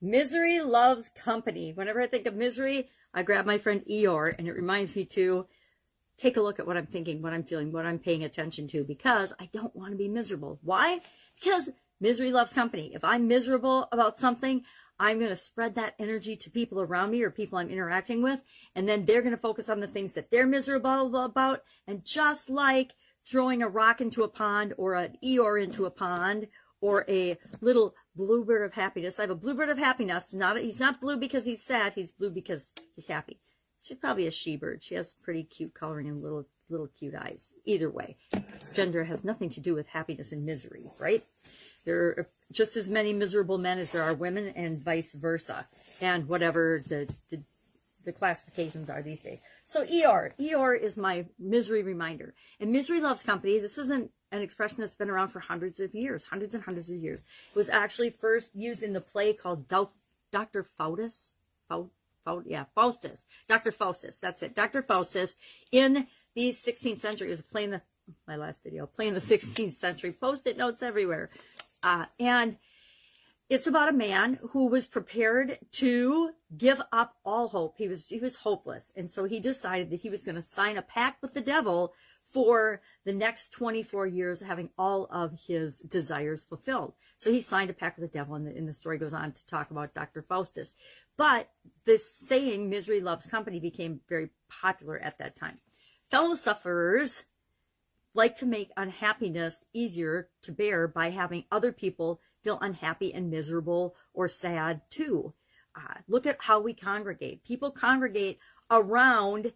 Misery loves company. Whenever I think of misery, I grab my friend Eeyore, and it reminds me to take a look at what I'm thinking, what I'm feeling, what I'm paying attention to, because I don't want to be miserable. Why? Because misery loves company. If I'm miserable about something, I'm going to spread that energy to people around me or people I'm interacting with, and then they're going to focus on the things that they're miserable about. And just like throwing a rock into a pond or an Eeyore into a pond or a little bluebird of happiness. I have a bluebird of happiness. He's not blue because he's sad. He's blue because he's happy. She's probably a she-bird. She has pretty cute coloring and little cute eyes. Either way, gender has nothing to do with happiness and misery, right? There are just as many miserable men as there are women, and vice versa, and whatever the classifications are these days. So Eeyore is my misery reminder. And misery loves company. This isn't an expression that's been around for hundreds and hundreds of years. It was actually first used in the play called Dr. Faustus. Faustus. Dr. Faustus. That's it. Dr. Faustus in the 16th century. It was a play in my last video. Play in the 16th century. Post-it notes everywhere. And it's about a man who was prepared to give up all hope. He was hopeless. And so he decided that he was going to sign a pact with the devil for the next 24 years, having all of his desires fulfilled. So he signed a pact with the devil, and the story goes on to talk about Dr. Faustus. But this saying, misery loves company, became very popular at that time. Fellow sufferers like to make unhappiness easier to bear by having other people feel unhappy and miserable or sad too. Look at how we congregate. People congregate around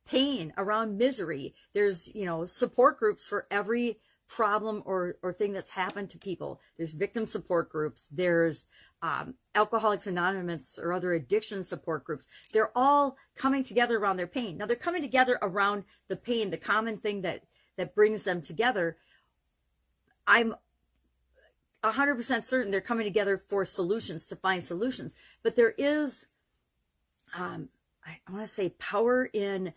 pain, around misery. There's, support groups for every problem or thing that's happened to people. There's victim support groups. There's Alcoholics Anonymous or other addiction support groups. They're all coming together around their pain. Now, they're coming together around the pain, the common thing that brings them together. I'm 100% certain they're coming together for solutions, to find solutions. But there is, I want to say, power in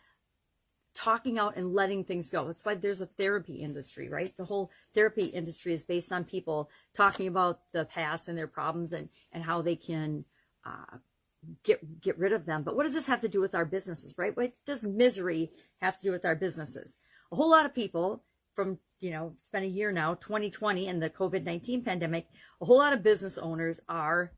talking out and letting things go. That's why there's a therapy industry, right? The whole therapy industry is based on people talking about the past and their problems and how they can get rid of them. But what does this have to do with our businesses, right? What does misery have to do with our businesses? A whole lot of people from, it's been a year now, 2020 and the COVID-19 pandemic, a whole lot of business owners are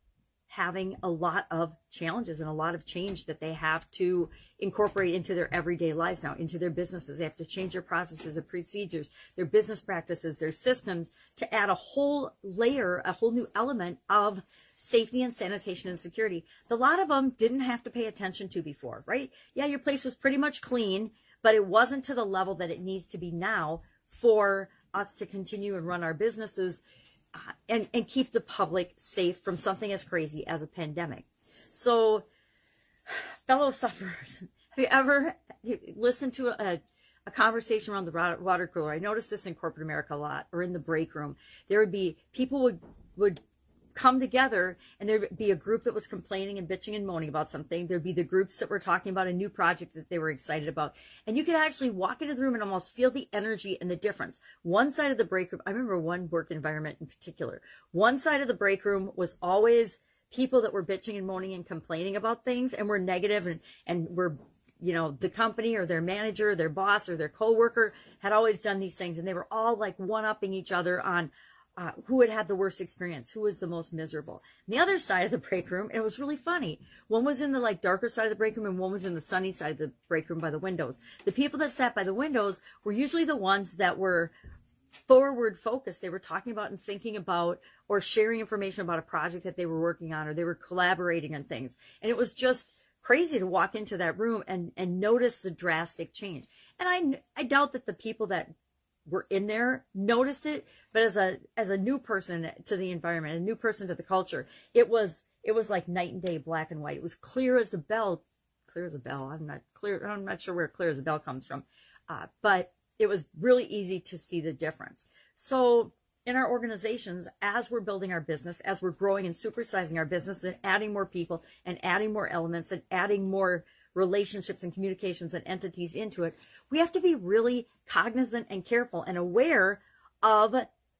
having a lot of challenges and a lot of change that they have to incorporate into their everyday lives now, into their businesses. They have to change their processes, their procedures, their business practices, their systems to add a whole layer, a whole new element of safety and sanitation and security. A lot of them didn't have to pay attention to before, right? Yeah, your place was pretty much clean, but it wasn't to the level that it needs to be now for us to continue and run our businesses and keep the public safe from something as crazy as a pandemic. So, fellow sufferers, have you ever listened to a conversation around the water cooler? I noticed this in corporate America a lot, or in the break room. There would be, people would come together, and there would be a group that was complaining and bitching and moaning about something. There'd be the groups that were talking about a new project that they were excited about. And you could actually walk into the room and almost feel the energy and the difference. One side of the break room, I remember one work environment in particular, one side of the break room was always people that were bitching and moaning and complaining about things and were negative and were, the company or their manager, their boss or their coworker had always done these things. And they were all like one-upping each other on who had the worst experience, who was the most miserable. And the other side of the break room, it was really funny. One was in the darker side of the break room and one was in the sunny side of the break room by the windows. The people that sat by the windows were usually the ones that were forward focused. They were talking about and thinking about or sharing information about a project that they were working on, or they were collaborating on things. And it was just crazy to walk into that room and notice the drastic change. And I doubt that the people that were in there noticed it, but as a new person to the environment, a new person to the culture, it was like night and day, black and white. It was clear as a bell. I'm not sure where clear as a bell comes from, but it was really easy to see the difference. So in our organizations, as we're building our business, as we're growing and supersizing our business and adding more people and adding more elements and adding more relationships and communications and entities into it, we have to be really cognizant and careful and aware of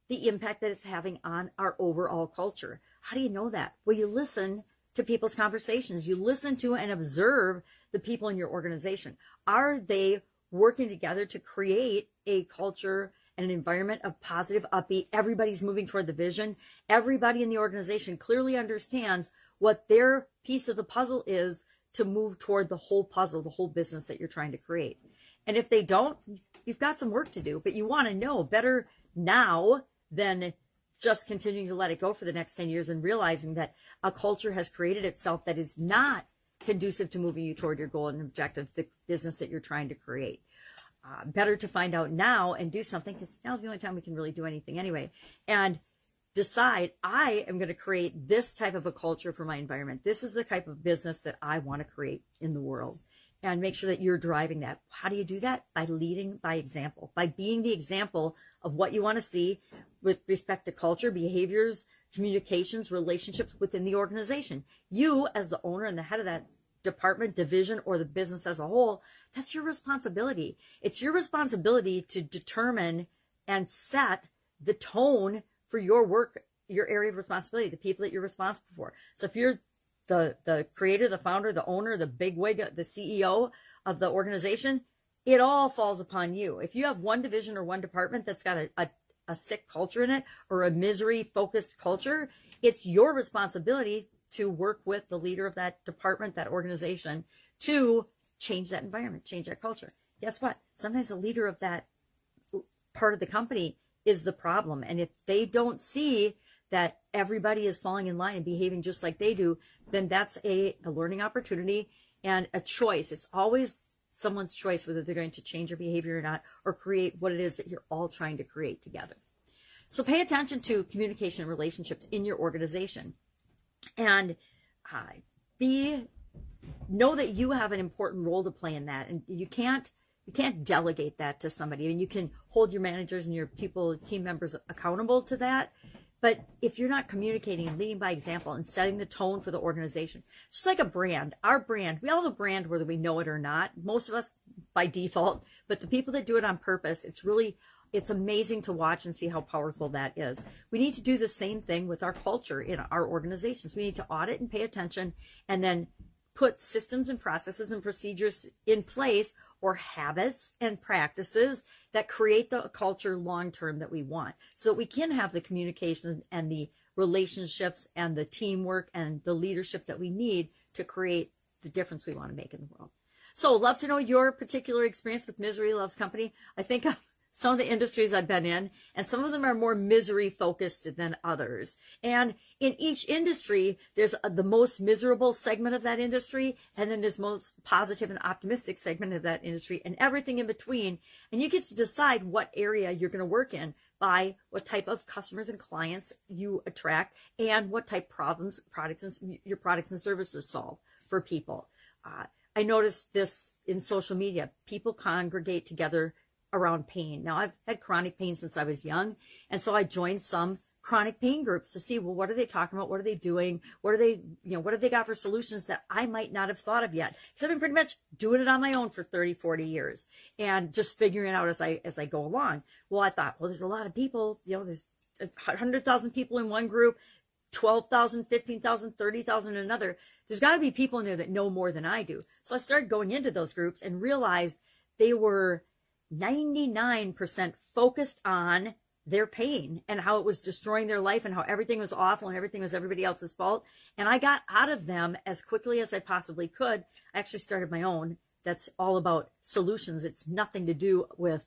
the impact that it's having on our overall culture. How do you know that? Well, you listen to people's conversations. You listen to and observe the people in your organization. Are they working together to create a culture and an environment of positive, upbeat? Everybody's moving toward the vision. Everybody in the organization clearly understands what their piece of the puzzle is to move toward the whole puzzle, the whole business that you're trying to create. And if they don't, you've got some work to do, but you want to know better now than just continuing to let it go for the next 10 years and realizing that a culture has created itself that is not conducive to moving you toward your goal and objective, the business that you're trying to create. Better to find out now and do something, because now's the only time we can really do anything anyway. And decide, I am going to create this type of a culture for my environment. This is the type of business that I want to create in the world. And make sure that you're driving that. How do you do that? By leading by example, by being the example of what you want to see with respect to culture, behaviors, communications, relationships within the organization. You, as the owner and the head of that department, division, or the business as a whole, that's your responsibility. It's your responsibility to determine and set the tone for your work, your area of responsibility, the people that you're responsible for. So if you're the creator, the founder, the owner, the bigwig, the CEO of the organization, it all falls upon you. If you have one division or one department that's got a sick culture in it, or a misery-focused culture, it's your responsibility to work with the leader of that department, that organization, to change that environment, change that culture. Guess what? Sometimes the leader of that part of the company is the problem. And if they don't see that everybody is falling in line and behaving just like they do, then that's a learning opportunity and a choice. It's always someone's choice whether they're going to change their behavior or not, or create what it is that you're all trying to create together. So pay attention to communication and relationships in your organization, and know that you have an important role to play in that, and you can't delegate that to somebody. I mean, you can hold your managers and your team members accountable to that. But if you're not communicating and leading by example and setting the tone for the organization, it's just like a brand. Our brand, we all have a brand whether we know it or not. Most of us by default, but the people that do it on purpose, it's amazing to watch and see how powerful that is. We need to do the same thing with our culture in our organizations. We need to audit and pay attention, and then put systems and processes and procedures in place, or habits and practices that create the culture long-term that we want, so that we can have the communication and the relationships and the teamwork and the leadership that we need to create the difference we want to make in the world. So I'd love to know your particular experience with Misery Loves Company. I think of some of the industries I've been in, and some of them are more misery focused than others. And in each industry, there's the most miserable segment of that industry, and then there's most positive and optimistic segment of that industry, and everything in between. And you get to decide what area you're going to work in by what type of customers and clients you attract, and what type of your products and services solve for people. I noticed this in social media. People congregate together around pain. Now, I've had chronic pain since I was young, and so I joined some chronic pain groups to see, well, what are they talking about? What are they doing? What are they, what have they got for solutions that I might not have thought of yet? Because I've been pretty much doing it on my own for 30, 40 years, and just figuring it out as I go along. Well, I thought, well, there's a lot of people, there's 100,000 people in one group, 12,000, 15,000, 30,000 in another. There's got to be people in there that know more than I do. So I started going into those groups and realized they were 99% focused on their pain and how it was destroying their life and how everything was awful and everything was everybody else's fault. And I got out of them as quickly as I possibly could. I actually started my own that's all about solutions. It's nothing to do with,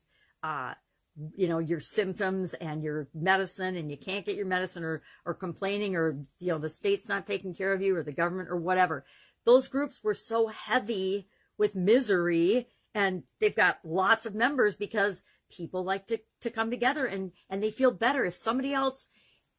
your symptoms and your medicine, and you can't get your medicine, or complaining, or, the state's not taking care of you, or the government, or whatever. Those groups were so heavy with misery, and they've got lots of members because people like to come together, and they feel better. If somebody else,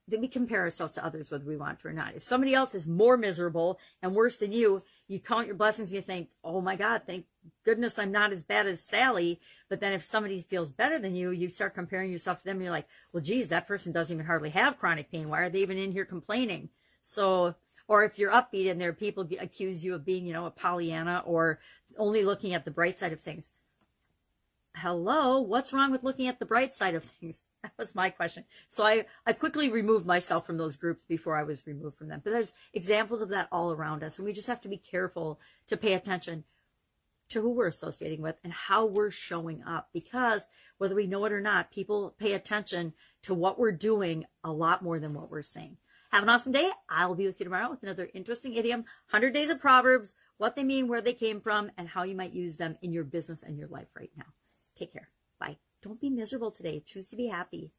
then we compare ourselves to others whether we want to or not. If somebody else is more miserable and worse than you, you count your blessings and you think, oh my God, thank goodness I'm not as bad as Sally. But then if somebody feels better than you, you start comparing yourself to them, and you're like, well, geez, that person doesn't even hardly have chronic pain. Why are they even in here complaining? So, or if you're upbeat and there, people accuse you of being, a Pollyanna, or only looking at the bright side of things. hello, what's wrong with looking at the bright side of things? That was my question. So I quickly removed myself from those groups before I was removed from them. But there's examples of that all around us. And we just have to be careful to pay attention to who we're associating with and how we're showing up, because whether we know it or not, people pay attention to what we're doing a lot more than what we're saying. Have an awesome day. I'll be with you tomorrow with another interesting idiom, 100 days of Proverbs, what they mean, where they came from, and how you might use them in your business and your life right now. Take care. Bye. Don't be miserable today. Choose to be happy.